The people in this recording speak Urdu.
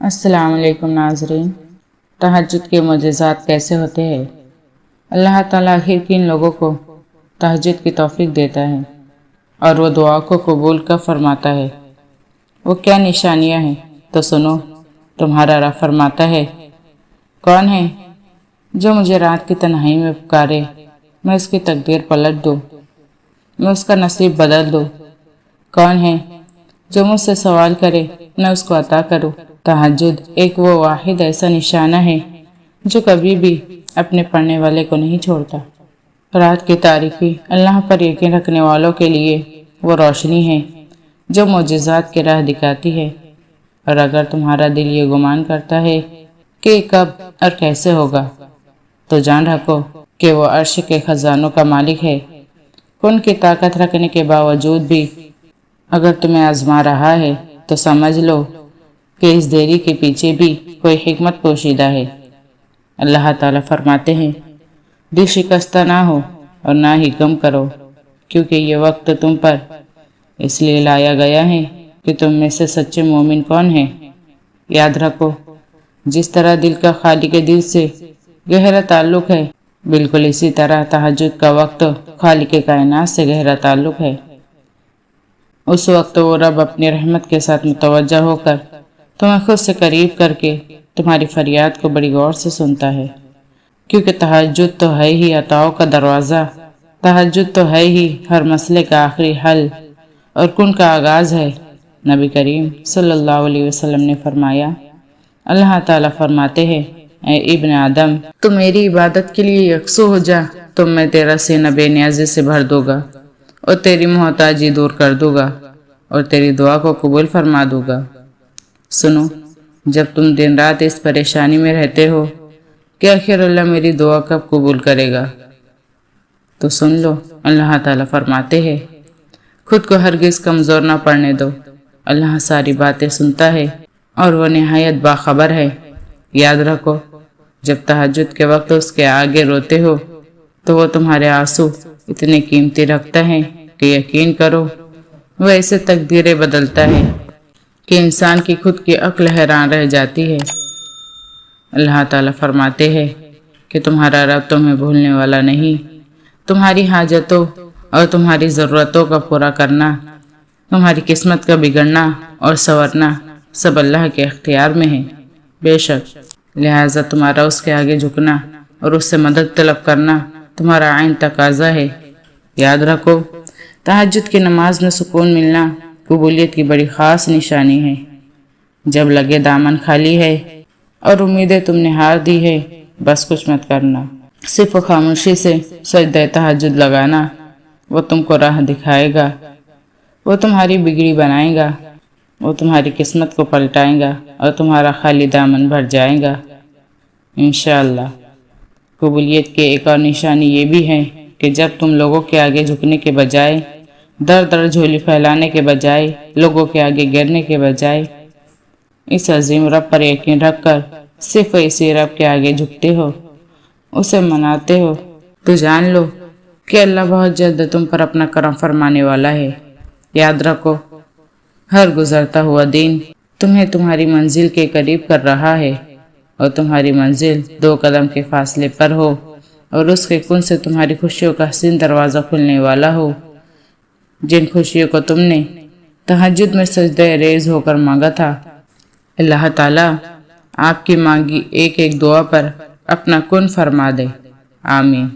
السلام علیکم ناظرین۔ تہجد کے معجزات کیسے ہوتے ہیں؟ اللہ تعالیٰ آخر کن لوگوں کو تہجد کی توفیق دیتا ہے اور وہ دعا کو قبول کب فرماتا ہے؟ وہ کیا نشانیاں ہیں؟ تو سنو، تمہارا رب فرماتا ہے، کون ہے جو مجھے رات کی تنہائی میں پکارے، میں اس کی تقدیر پلٹ دوں، میں اس کا نصیب بدل دوں۔ کون ہے جو مجھ سے سوال کرے، میں اس کو عطا کروں۔ تہجد ایک وہ واحد ایسا نشانہ ہے جو کبھی بھی اپنے پڑھنے والے کو نہیں چھوڑتا۔ رات کی تاریکی اللہ پر یقین رکھنے والوں کے لیے وہ روشنی ہے جو معجزات کی راہ دکھاتی ہے، اور اگر تمہارا دل یہ گمان کرتا ہے کہ کب اور کیسے ہوگا، تو جان رکھو کہ وہ عرش کے خزانوں کا مالک ہے۔ کن کی طاقت رکھنے کے باوجود بھی اگر تمہیں آزما رہا ہے تو سمجھ لو کہ اس دیری کے پیچھے بھی کوئی حکمت پوشیدہ ہے۔ اللہ تعالیٰ فرماتے ہیں، دل شکستہ نہ ہو اور نہ ہی غم کرو، کیونکہ یہ وقت تم پر اس لیے لایا گیا ہے کہ تم میں سے سچے مومن کون ہیں۔ یاد رکھو، جس طرح دل کا خالق کے دل سے گہرا تعلق ہے، بالکل اسی طرح تہجد کا وقت خالق کائنات سے گہرا تعلق ہے۔ اس وقت وہ رب اپنی رحمت کے ساتھ متوجہ ہو کر تمہیں خود سے قریب کر کے تمہاری فریاد کو بڑی غور سے سنتا ہے، کیونکہ تہجد تو ہے ہی عطاؤں کا دروازہ، تہجد تو ہے ہی ہر مسئلے کا آخری حل اور کن کا آغاز ہے۔ نبی کریم صلی اللہ علیہ وسلم نے فرمایا، اللہ تعالیٰ فرماتے ہیں، اے ابن آدم، تو میری عبادت کے لیے یکسو ہو جا، تو میں تیرا سینہ بے نیازی سے بھر دوں گا اور تیری محتاجی دور کر دوں گا اور تیری دعا کو قبول فرما دوں گا۔ سنو، جب تم دن رات اس پریشانی میں رہتے ہو کہ آخر اللہ میری دعا کب قبول کرے گا، تو سن لو، اللہ تعالیٰ فرماتے ہیں، خود کو ہرگز کمزور نہ پڑنے دو، اللہ ساری باتیں سنتا ہے اور وہ نہایت باخبر ہے۔ یاد رکھو، جب تہجد کے وقت اس کے آگے روتے ہو تو وہ تمہارے آنسو اتنے قیمتی رکھتا ہے کہ یقین کرو وہ ایسے تقدیریں بدلتا ہے کہ انسان کی خود کی عقل حیران رہ جاتی ہے۔ اللہ تعالیٰ فرماتے ہیں کہ تمہارا رب تمہیں بھولنے والا نہیں، تمہاری حاجتوں اور تمہاری ضرورتوں کا پورا کرنا، تمہاری قسمت کا بگڑنا اور سنورنا سب اللہ کے اختیار میں ہے۔ بے شک لہٰذا تمہارا اس کے آگے جھکنا اور اس سے مدد طلب کرنا تمہارا عین تقاضا ہے۔ یاد رکھو، تہجد کی نماز میں سکون ملنا قبولیت کی بڑی خاص نشانی ہے۔ جب لگے دامن خالی ہے اور امیدیں تم نے ہار دی ہے، بس کچھ مت کرنا، صرف خاموشی سے سجدہ تہجد لگانا، وہ تم کو راہ دکھائے گا، وہ تمہاری بگڑی بنائے گا، وہ تمہاری قسمت کو پلٹائے گا اور تمہارا خالی دامن بھر جائے گا انشاءاللہ۔ قبولیت کی ایک اور نشانی یہ بھی ہے کہ جب تم لوگوں کے آگے جھکنے کے بجائے، در در جھولی پھیلانے کے بجائے، لوگوں کے آگے گرنے کے بجائے، اس عظیم رب پر یقین رکھ کر صرف اسی رب کے آگے جھکتے ہو، اسے مناتے ہو، تو جان لو کہ اللہ بہت جلد تم پر اپنا کرم فرمانے والا ہے۔ یاد رکھو، ہر گزرتا ہوا دن تمہیں تمہاری منزل کے قریب کر رہا ہے، اور تمہاری منزل 2 قدم کے فاصلے پر ہو، اور اس کے کن سے تمہاری خوشیوں کا حسین دروازہ کھلنے والا ہو۔ جن خوشیوں کو تم نے تہجد میں سجدہ ریز ہو کر مانگا تھا، اللہ تعالیٰ آپ کی مانگی ایک ایک دعا پر اپنا کن فرما دے۔ آمین۔